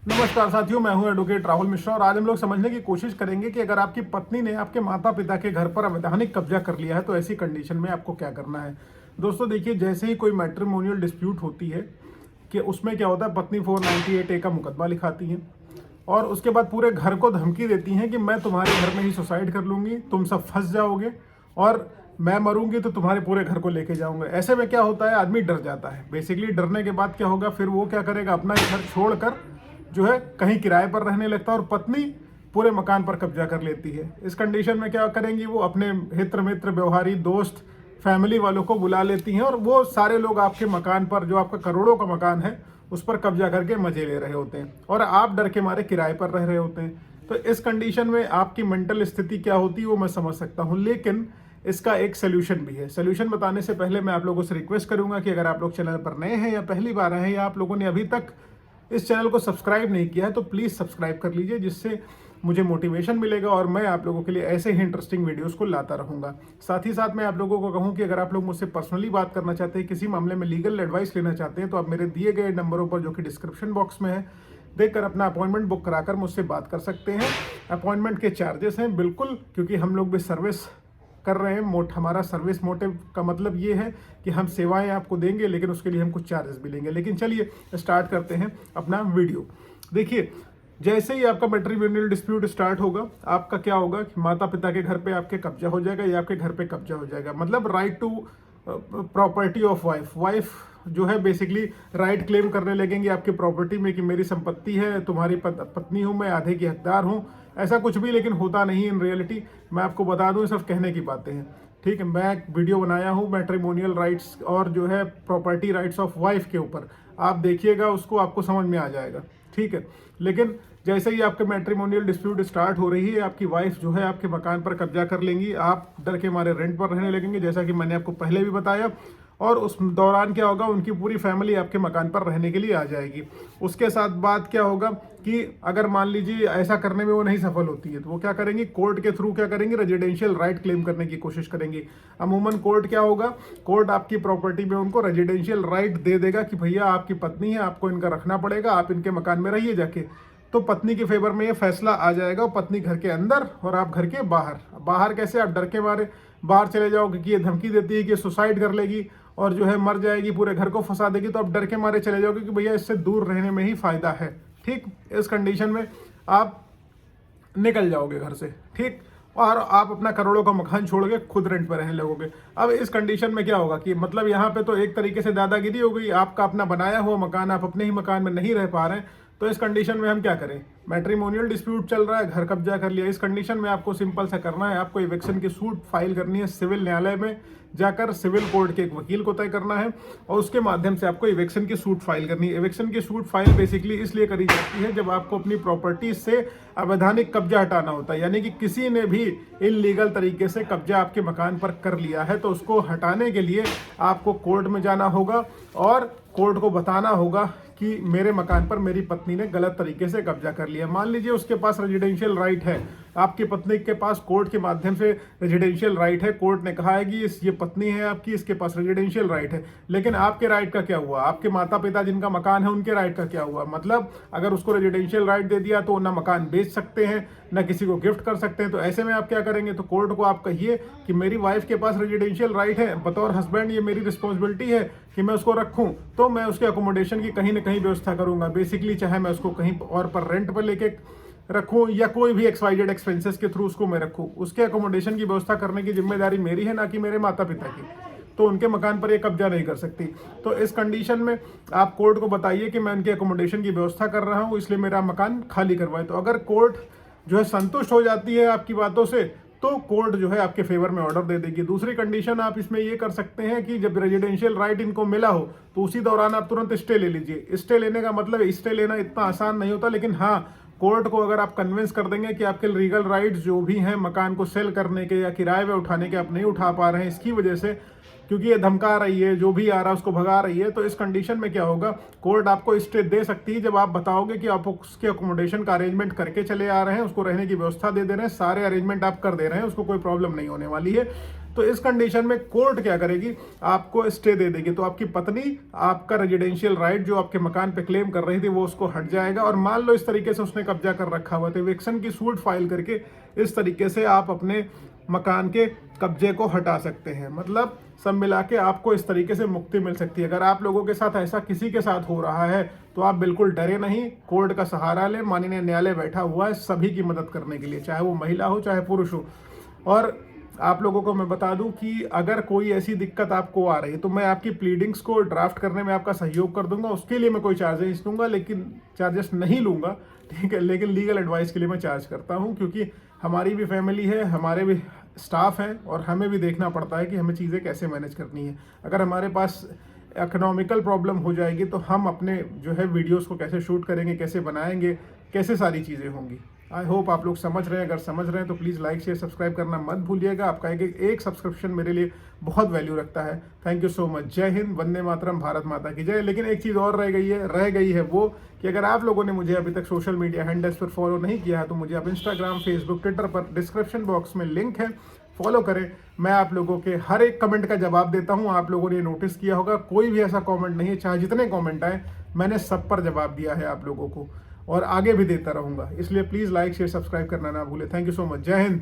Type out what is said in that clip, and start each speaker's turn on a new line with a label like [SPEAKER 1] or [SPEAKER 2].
[SPEAKER 1] नमस्कार साथियों, मैं हूं एडवोकेट राहुल मिश्रा और आज हम लोग समझने की कोशिश करेंगे कि अगर आपकी पत्नी ने आपके माता पिता के घर पर अवैधानिक कब्जा कर लिया है तो ऐसी कंडीशन में आपको क्या करना है। दोस्तों देखिए, जैसे ही कोई मैट्रिमोनियल डिस्प्यूट होती है कि उसमें क्या होता है, पत्नी 498A का मुकदमा लिखाती है और उसके बाद पूरे घर को धमकी देती हैं कि मैं तुम्हारे घर में ही सुसाइड कर लूंगी, तुम सब फंस जाओगे और मैं मरूंगी तो तुम्हारे पूरे घर को लेके जाऊंगा। ऐसे में क्या होता है, आदमी डर जाता है। बेसिकली डरने के बाद क्या होगा, फिर वो क्या करेगा, अपना घर छोड़कर जो है कहीं किराए पर रहने लगता है और पत्नी पूरे मकान पर कब्जा कर लेती है। इस कंडीशन में क्या करेंगी, वो अपने हित्र मित्र व्यवहारी दोस्त फैमिली वालों को बुला लेती हैं और वो सारे लोग आपके मकान पर, जो आपका करोड़ों का मकान है, उस पर कब्जा करके मजे ले रहे होते हैं और आप डर के मारे किराए पर रह रहे होते हैं। तो इस कंडीशन में आपकी मेंटल स्थिति क्या होती है वो मैं समझ सकता हूँ, लेकिन इसका एक सोल्यूशन भी है। सोल्यूशन बताने से पहले मैं आप लोगों से रिक्वेस्ट करूंगा कि अगर आप लोग चैनल पर नए हैं या पहली बार आए हैं या आप लोगों ने अभी तक इस चैनल को सब्सक्राइब नहीं किया है तो प्लीज़ सब्सक्राइब कर लीजिए, जिससे मुझे मोटिवेशन मिलेगा और मैं आप लोगों के लिए ऐसे ही इंटरेस्टिंग वीडियोस को लाता रहूँगा। साथ ही साथ मैं आप लोगों को कहूँ कि अगर आप लोग मुझसे पर्सनली बात करना चाहते हैं, किसी मामले में लीगल एडवाइस लेना चाहते हैं, तो आप मेरे दिए गए नंबरों पर, जो कि डिस्क्रिप्शन बॉक्स में है, देखकर अपना अपॉइंटमेंट बुक कराकर मुझसे बात कर सकते हैं। अपॉइंटमेंट के चार्जेस हैं बिल्कुल, क्योंकि हम लोग भी सर्विस कर रहे हैं। हमारा सर्विस मोटिव का मतलब ये है कि हम सेवाएं आपको देंगे, लेकिन उसके लिए हम कुछ चार्जेस भी लेंगे। लेकिन चलिए स्टार्ट करते हैं अपना वीडियो। देखिए, जैसे ही आपका मैट्रिमोनियल डिस्प्यूट स्टार्ट होगा, आपका क्या होगा कि माता पिता के घर पे आपके कब्जा हो जाएगा या आपके घर पे कब्जा हो जाएगा। मतलब right to property of wife जो है बेसिकली राइट क्लेम करने लगेंगे आपकी प्रॉपर्टी में कि मेरी संपत्ति है, तुम्हारी पत्नी हूँ मैं, आधे की हकदार हूँ। ऐसा कुछ भी लेकिन होता नहीं इन रियलिटी। मैं आपको बता दूं, सब कहने की बातें हैं। ठीक है, मैं एक वीडियो बनाया हूँ मैट्रिमोनियल राइट्स और जो है प्रॉपर्टी राइट्स ऑफ वाइफ के ऊपर, आप देखिएगा उसको, आपको समझ में आ जाएगा। ठीक है, लेकिन जैसे ही आपके मैट्रिमोनियल डिस्प्यूट स्टार्ट हो रही है, आपकी वाइफ जो है आपके मकान पर कब्जा कर लेंगी, आप डर के मारे रेंट पर रहने लगेंगे, जैसा कि मैंने आपको पहले भी बताया। और उस दौरान क्या होगा, उनकी पूरी फैमिली आपके मकान पर रहने के लिए आ जाएगी। उसके साथ बात क्या होगा कि अगर मान लीजिए ऐसा करने में वो नहीं सफल होती है, तो वो क्या करेंगी, कोर्ट के थ्रू क्या करेंगी, रेजिडेंशियल राइट क्लेम करने की कोशिश करेंगी। अमूमन कोर्ट क्या होगा, कोर्ट आपकी प्रॉपर्टी में उनको रेजिडेंशियल राइट दे देगा कि भैया आपकी पत्नी है, आपको इनका रखना पड़ेगा, आप इनके मकान में रहिए जाके। तो पत्नी के फेवर में ये फैसला आ जाएगा, पत्नी घर के अंदर और आप घर के बाहर। बाहर कैसे, आप डर के मारे बाहर चले जाओ क्योंकि ये धमकी देती है कि सुसाइड कर लेगी और जो है मर जाएगी, पूरे घर को फंसा देगी, तो आप डर के मारे चले जाओगे कि भैया इससे दूर रहने में ही फायदा है। ठीक, इस कंडीशन में आप निकल जाओगे घर से। ठीक, और आप अपना करोड़ों का मकान छोड़ के खुद रेंट पर रहने लगोगे। अब इस कंडीशन में क्या होगा कि मतलब यहाँ पे तो एक तरीके से दादागिरी हो गई, आपका अपना बनाया हुआ मकान, आप अपने ही मकान में नहीं रह पा रहे हैं। तो इस कंडीशन में हम क्या करें, मैट्रिमोनियल डिस्प्यूट चल रहा है, घर कब्जा कर लिया। इस कंडीशन में आपको सिंपल सा करना है, आपको इविक्शन की सूट फाइल करनी है सिविल न्यायालय में जाकर, सिविल कोर्ट के एक वकील को तय करना है और उसके माध्यम से आपको इविक्शन की सूट फाइल करनी है। इविक्शन की सूट फाइल बेसिकली इसलिए करी जाती है जब आपको अपनी प्रॉपर्टी से अवैधानिक कब्जा हटाना होता है, यानी कि किसी ने भी इलीगल तरीके से कब्जा आपके मकान पर कर लिया है, तो उसको हटाने के लिए आपको कोर्ट में जाना होगा और कोर्ट को बताना होगा कि मेरे मकान पर मेरी पत्नी ने गलत तरीके से कब्जा कर लिया। मान लीजिए उसके पास रेजिडेंशियल राइट है, आपकी पत्नी के पास कोर्ट के माध्यम से रेजिडेंशियल राइट है, कोर्ट ने कहा है कि ये पत्नी है आपकी, इसके पास रेजिडेंशियल राइट है। लेकिन आपके राइट का क्या हुआ, आपके माता पिता जिनका मकान है उनके राइट का क्या हुआ। मतलब अगर उसको रेजिडेंशियल राइट दे दिया तो ना मकान बेच सकते हैं, ना किसी को गिफ्ट कर सकते हैं। तो ऐसे में आप क्या करेंगे, तो कोर्ट को आप कहिए कि मेरी वाइफ के पास रेजिडेंशियल राइट है, बतौर हस्बैंड ये मेरी रिस्पॉन्सिबिलिटी है कि मैं उसको रखूं, तो मैं उसके अकोमोडेशन की कहीं ना कहीं व्यवस्था करूंगा। बेसिकली चाहे मैं उसको कहीं और पर रेंट पर लेके रखूं या कोई भी XYZ एक्सपेंसेस के थ्रू उसको मैं रखूं, उसके अकोमोडेशन की व्यवस्था करने की जिम्मेदारी मेरी है, ना कि मेरे माता पिता की। तो उनके मकान पर ये कब्जा नहीं कर सकती। तो इस कंडीशन में आप कोर्ट को बताइए कि मैं उनके अकोमोडेशन की व्यवस्था कर रहा हूं, इसलिए मेरा मकान खाली करवाए। तो अगर कोर्ट जो है संतुष्ट हो जाती है आपकी बातों से, तो कोर्ट जो है आपके फेवर में ऑर्डर दे देगी। दूसरी कंडीशन आप इसमें ये कर सकते हैं कि जब रेजिडेंशियल राइट इनको मिला हो तो उसी दौरान आप तुरंत स्टे ले लीजिए। स्टे लेने का मतलब, स्टे लेना इतना आसान नहीं होता, लेकिन हाँ, कोर्ट को अगर आप कन्विंस कर देंगे कि आपके लीगल राइट्स जो भी हैं मकान को सेल करने के या किराए में उठाने के, आप नहीं उठा पा रहे हैं इसकी वजह से, क्योंकि ये धमका रही है, जो भी आ रहा है उसको भगा रही है, तो इस कंडीशन में क्या होगा, कोर्ट आपको स्टे दे सकती है जब आप बताओगे कि आप उसके अकोमोडेशन का अरेंजमेंट करके चले आ रहे हैं, उसको रहने की व्यवस्था दे रहे हैं, सारे अरेंजमेंट आप कर दे रहे हैं, उसको कोई प्रॉब्लम नहीं होने वाली है। तो इस कंडीशन में कोर्ट क्या करेगी, आपको स्टे दे देगी। तो आपकी पत्नी आपका रेजिडेंशियल राइट जो आपके मकान पे क्लेम कर रही थी वो उसको हट जाएगा। और मान लो इस तरीके से उसने कब्जा कर रखा हुआ, तो इविक्शन की सूट फाइल करके इस तरीके से आप अपने मकान के कब्जे को हटा सकते हैं। मतलब सब मिला के आपको इस तरीके से मुक्ति मिल सकती है। अगर आप लोगों के साथ ऐसा किसी के साथ हो रहा है तो आप बिल्कुल डरे नहीं, कोर्ट का सहारा लें। माननीय न्यायालय बैठा हुआ है सभी की मदद करने के लिए, चाहे वो महिला हो चाहे पुरुष हो। और आप लोगों को मैं बता दूं कि अगर कोई ऐसी दिक्कत आपको आ रही है तो मैं आपकी प्लीडिंग्स को ड्राफ्ट करने में आपका सहयोग कर दूंगा। उसके लिए मैं कोई चार्जेस दूंगा, लेकिन चार्जेस नहीं लूंगा, ठीक है। लेकिन लीगल एडवाइस के लिए मैं चार्ज करता हूं, क्योंकि हमारी भी फैमिली है, हमारे भी स्टाफ है और हमें भी देखना पड़ता है कि हमें चीज़ें कैसे मैनेज करनी है। अगर हमारे पास इकोनॉमिकल प्रॉब्लम हो जाएगी तो हम अपने जो है वीडियोस को कैसे शूट करेंगे, कैसे बनाएंगे, कैसे सारी चीज़ें होंगी। आई होप आप लोग समझ रहे हैं। अगर समझ रहे हैं तो प्लीज़ लाइक शेयर सब्सक्राइब करना मत भूलिएगा। आपका एक सब्सक्रिप्शन मेरे लिए बहुत वैल्यू रखता है। Thank you so much. जय हिंद, वंदे मातरम, भारत माता की जय। लेकिन एक चीज़ और रह गई है वो कि अगर आप लोगों ने मुझे अभी तक सोशल मीडिया हैंडल्स पर फॉलो नहीं किया है तो मुझे आप इंस्टाग्राम, फेसबुक, ट्विटर पर डिस्क्रिप्शन बॉक्स में लिंक है, फॉलो करें। मैं आप लोगों के हर एक कमेंट का जवाब देता हूं। आप लोगों ने नोटिस किया होगा कोई भी ऐसा कमेंट नहीं है, चाहे जितने कमेंट आए मैंने सब पर जवाब दिया है आप लोगों को, और आगे भी देता रहूंगा। इसलिए प्लीज़ लाइक शेयर सब्सक्राइब करना ना भूलें। Thank you so much. जय हिंद।